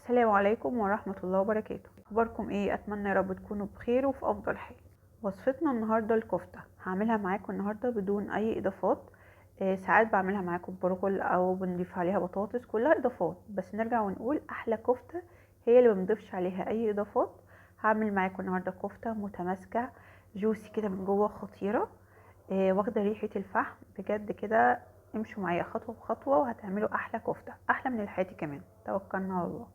السلام عليكم ورحمة الله وبركاته. اخباركم ايه؟ اتمنى يا رب تكونوا بخير وفي افضل حال. وصفتنا النهاردة الكفتة هعملها معاكم النهاردة بدون اي اضافات. ساعات بعملها معاكم برغل او بنضيف عليها بطاطس، كلها اضافات. بس نرجع ونقول احلى كفتة هي اللي بنضيفش عليها اي اضافات. هعمل معاكم النهاردة كفتة متماسكة جوسي كده من جوه، خطيرة. واخدة ريحة الفحم بجد كده. امشوا معايا خطوة بخطوة وهتعملوا احلى كفتة، احلى من الحياتي كمان. توكلنا على الله.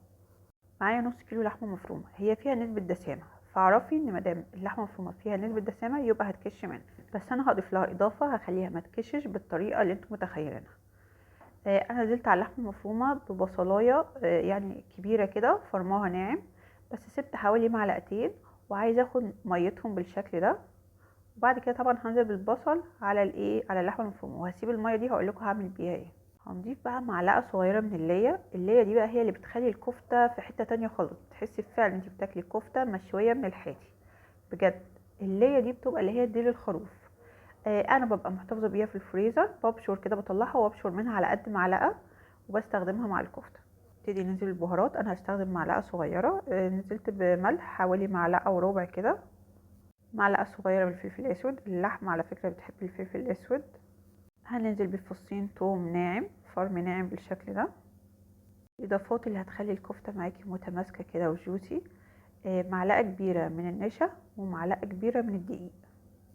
معايا نص كيلو لحمه مفرومه، هي فيها نسبه دسامه، فاعرفي ان مادام اللحمه المفرومه فيها نسبه دسامه يبقى هتكش منها. بس انا هضيف لها اضافه هخليها ما تكشش بالطريقه اللي انتم متخيلينها. انا نزلت على اللحمه المفرومه ببصلايه يعني كبيره كده، فرماها ناعم. بس سبت حوالي معلقتين وعايزه اخد ميتهم بالشكل ده. وبعد كده طبعا هنزل بالبصل على اللحمه المفرومه، وهسيب الميه دي هقول لكم هعمل بيها ايه. هنضيف بقى معلقه صغيره من الليه دي بقى هي اللي بتخلي الكفته في حته تانية خالص، تحسي فعلا انت بتاكلي كفته مشويه من الحاتي بجد. الليه دي بتبقى اللي هي ديل الخروف. انا ببقى محتفظه بيها في الفريزر، ببشر كده بطلعها وابشر منها على قد معلقه وبستخدمها مع الكفته. ابتدي ننزل البهارات، انا هستخدم معلقه صغيره. نزلت بملح حوالي معلقه وربع كده، معلقه صغيره من الفلفل الاسود، اللحمه على فكره بتحب الفلفل الاسود. هننزل بفصين توم ناعم، فرم ناعم بالشكل ده. الاضافات اللي هتخلي الكفته معاكي متماسكه كده وجوسي، معلقه كبيره من النشا ومعلقه كبيره من الدقيق.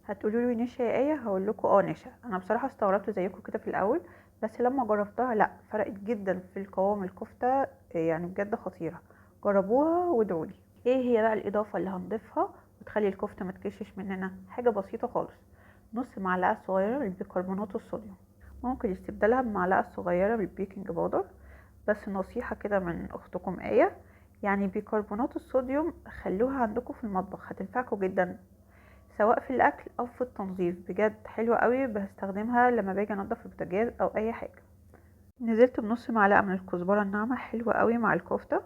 هتقولوا لي نشا يا ايه؟ هقول لكم نشا. انا بصراحه استغربت زيكم كده في الاول، بس لما جربتها لا، فرقت جدا في القوام الكفته. يعني بجد خطيره. جربوها وادعوا لي. ايه هي بقى الاضافه اللي هنضيفها وتخلي الكفته ما تكشش مننا؟ حاجه بسيطه خالص، نص معلقه صغيره من بيكربونات الصوديوم. ممكن استبدالها بمعلقه صغيره بالبيكنج باودر، بس نصيحه كده من اختكم ايه، يعني بيكربونات الصوديوم خلوها عندكم في المطبخ، هتنفعكم جدا سواء في الاكل او في التنظيف. بجد حلوه قوي، بستخدمها لما باجي انضف البوتاجاز او اي حاجه. نزلت بنص معلقه من الكزبره الناعمه، حلوه قوي مع الكفته.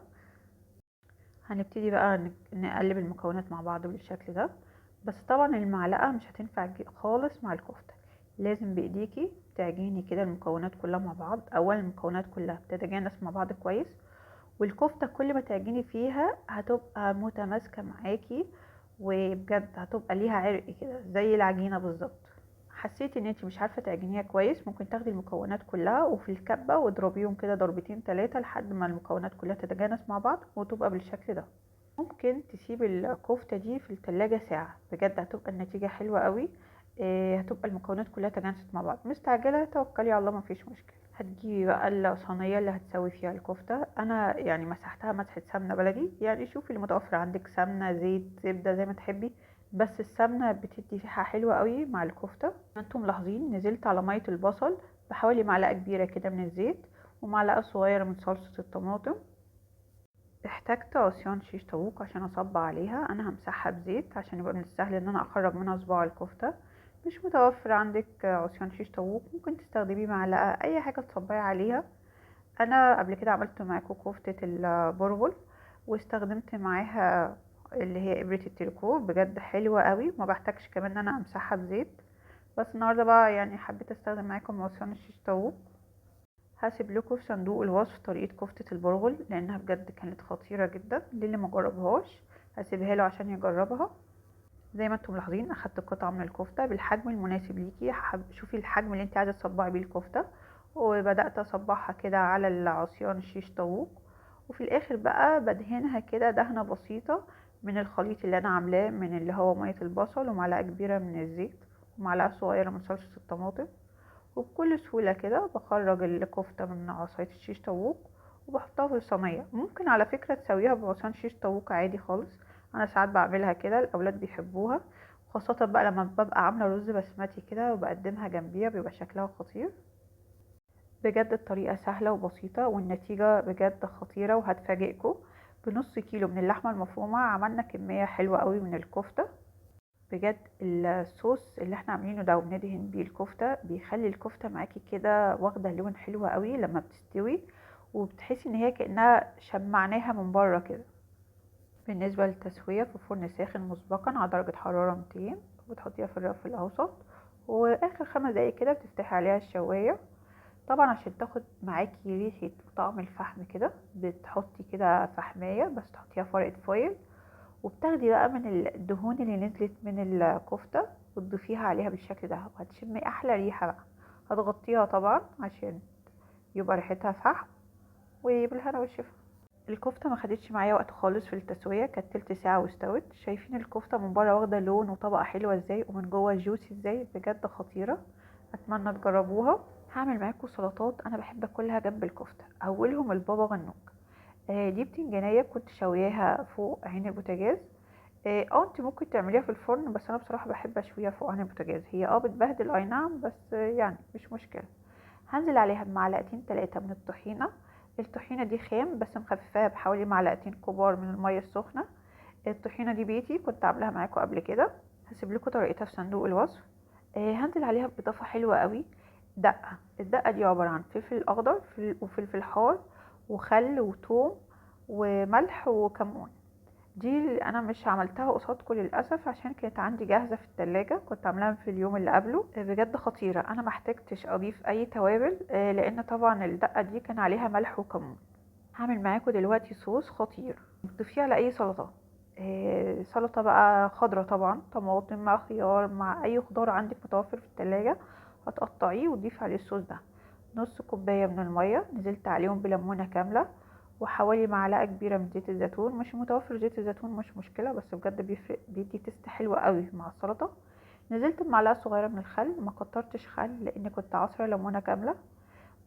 هنبتدي بقى نقلب المكونات مع بعض بالشكل ده. بس طبعا المعلقه مش هتنفع خالص مع الكفته، لازم بايديكي تعجني كده المكونات كلها مع بعض. اولا المكونات كلها بتتجانس مع بعض كويس، والكفته كل ما تعجني فيها هتبقى متماسكه معاكي، وبجد هتبقى ليها عرق كده زي العجينه بالظبط. حسيت ان انت مش عارفه تعجنيها كويس، ممكن تاخدي المكونات كلها وفي الكبه واضربيهم كده ضربتين ثلاثه لحد ما المكونات كلها تتجانس مع بعض وتبقى بالشكل ده. ممكن تسيب الكفتة دي في التلاجة ساعة، بجد هتبقى النتيجة حلوة قوي. هتبقى المكونات كلها تجانست مع بعض. مستعجلة توكلي على الله، مفيش مشكلة. هتجيبي بقى الصينية اللي هتسوي فيها الكفتة. انا يعني مسحتها مسحة سمنة بلدي، يعني شوفي اللي متوفر عندك، سمنة زيت زبدة زي ما تحبي، بس السمنة بتدي ريحة حلوة قوي مع الكفتة. انتم ملاحظين نزلت على مية البصل بحوالي معلقة كبيرة كده من الزيت، ومعلقة صغيرة من صلصة الطماطم. احتجت عصيان شيش طاووق عشان اصبع عليها، انا همسحها بزيت عشان يبقى من السهل ان انا اخرج منها صباع الكفته. مش متوفر عندك عصيان شيش طاووق، ممكن تستخدمي معلقه اي حاجه تصبعي عليها. انا قبل كده عملت معاكم كفته البرغل واستخدمت معاها اللي هي ابره التريكو، بجد حلوه قوي، ما بحتاجش كمان ان انا امسحها بزيت. بس النهارده بقى يعني حبيت استخدم معاكم عصيان الشيش طاووق. هسيب لكم في صندوق الوصف طريقة كفتة البرغل لانها بجد كانت خطيرة جدا. للي ما جربهاش هسيبها له عشان يجربها. زي ما انتم ملاحظين اخدت قطعة من الكفتة بالحجم المناسب ليكي، شوفي الحجم اللي انت عايزة تصبعي بيه الكفتة، وبدأت اصبعها كده على العصيان الشيش طاووق. وفي الاخر بقى بدهنها كده دهنة بسيطة من الخليط اللي انا عاملاه، من اللي هو مية البصل ومعلقة كبيرة من الزيت ومعلقة صغيرة من صلصة الطماطم. وبكل سهولة كده بخرج الكفتة من عصاية الشيش طاووق وبحطها في الصينية. ممكن على فكرة تسويها بعصيان شيش طاووق عادي خالص، انا ساعات بعملها كده، الاولاد بيحبوها، خاصة بقى لما ببقى عاملة رز بسمتي كده وبقدمها جنبيها بيبقى شكلها خطير. بجد الطريقة سهلة وبسيطة والنتيجة بجد خطيرة وهتفاجئكم. بنص كيلو من اللحمة المفرومة عملنا كمية حلوة قوي من الكفتة. بجد الصوص اللي احنا عاملينه ده وبندهن بيه الكفته بيخلي الكفته معاكي كده واخده لون حلو قوي لما بتستوي، وبتحسي ان هي كانها شمعناها من بره كده. بالنسبه للتسويه في فرن ساخن مسبقا على درجه حراره 200، وبتحطيها في الرف الاوسط، واخر 5 دقايق كده بتفتحي عليها الشوايه، طبعا عشان تاخد معاكي ريحة وطعم الفحم كده بتحطي كده فحمية، بس تحطيها في ورقة فويل، وبتاخدي بقى من الدهون اللي نزلت من الكفتة وتضيفيها عليها بالشكل ده، وهتشمي احلى ريحة بقى. هتغطيها طبعا عشان يبقى ريحتها فحم، وبالهنا والشفا. الكفتة ما خدتش معايا وقت خالص في التسوية، كانت تلت ساعة واستوت. شايفين الكفتة من بره واخدة لون وطبقة حلوة ازاي، ومن جوه جوسي ازاي، بجد خطيرة. اتمنى تجربوها. هعمل معاكم سلطات انا بحب اكلها جنب الكفتة، اولهم البابا غنوج. دي بتنجانية كنت شوياها فوق عين البوتاجاز. انت ممكن تعمليها في الفرن، بس انا بصراحة بحب اشويها فوق عين البوتاجاز. هي بتبهدل اي نعم، بس يعني مش مشكلة. هنزل عليها بمعلقتين 3 من الطحينة. الطحينة دي خام، بس مخففاها بحوالي معلقتين كبار من المية السخنة. الطحينة دي بيتي، كنت عاملاها معاكم قبل كده. هسيب لكم طريقتها في صندوق الوصف. هنزل عليها بإضافة حلوة قوي، دقة. الدقة دي عبارة عن فلفل أخضر وفلفل حار وخل وثوم وملح وكمون. دي اللي انا مش عملتها قصادكم للاسف، عشان كانت عندي جاهزه في التلاجة، كنت عاملاها في اليوم اللي قبله. بجد خطيره، انا محتاجتش اضيف اي توابل، لان طبعا الدقه دي كان عليها ملح وكمون. هعمل معاكم دلوقتي صوص خطير تضيفيه على اي سلطه. سلطه بقى خضرة، طبعا طماطم مع خيار مع اي خضار عندك متوفر في التلاجة، هتقطعيه وتضيفي عليه الصوص ده. نص كوبايه من الميه نزلت عليهم بليمونه كامله، وحوالي معلقه كبيره من زيت الزيتون. مش متوفر زيت الزيتون مش مشكله، بس بجد بيفرق، بيدي تست حلوه قوي مع السلطه. نزلت بمعلقه صغيره من الخل، ما كترتش خل لان كنت عصره ليمونه كامله.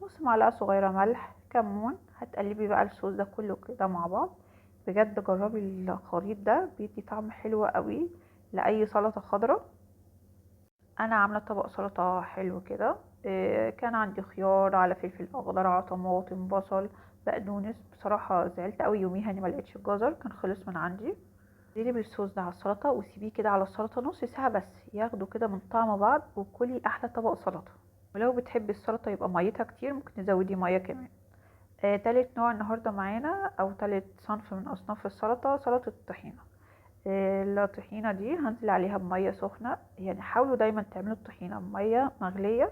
نص معلقه صغيره ملح، كمون. هتقلبي بقى الصوص ده كله كده مع بعض. بجد جربي الخليط ده، بيدي طعم حلو قوي لاي سلطه خضراء. انا عامله طبق سلطه حلو كده. كان عندي خيار على فلفل اخضر على طماطم بصل بقدونس. بصراحه زعلت قوي يوميها اني ما لقيتش الجزر، كان خلص من عندي. ديلي بالصوص ده على السلطه، وسيبيه كده على السلطه نص ساعه بس، ياخدوا كده من طعم بعض، وكلي احلى طبق سلطه. ولو بتحبي السلطه يبقى ميتها كتير، ممكن تزودي ميه كمان. تالت نوع النهارده معانا، او تالت صنف من اصناف السلطه، سلطه الطحينه. الطحينة دي هنزل عليها بمية سخنة. يعني حاولوا دايما تعملوا الطحينة بمية مغلية،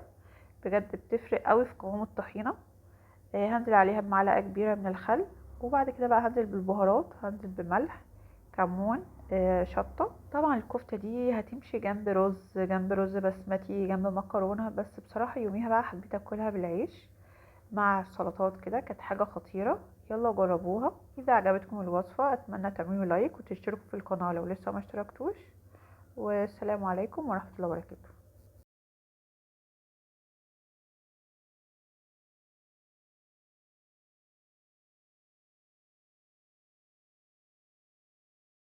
بجد بتفرق قوي في قوام الطحينة. هنزل عليها بمعلقة كبيرة من الخل، وبعد كده بقى هنزل بالبهارات، هنزل بملح، كمون، شطة. طبعا الكفتة دي هتمشي جنب رز بسمتي، جنب مكرونة، بس بصراحة يوميها بقى حبيت اكلها بالعيش مع السلطات كده، كانت حاجة خطيرة. يلا جربوها. اذا عجبتكم الوصفة اتمنى تعملوا لايك وتشتركوا في القناة لو لسه ما اشتركتوش. والسلام عليكم ورحمة الله وبركاته.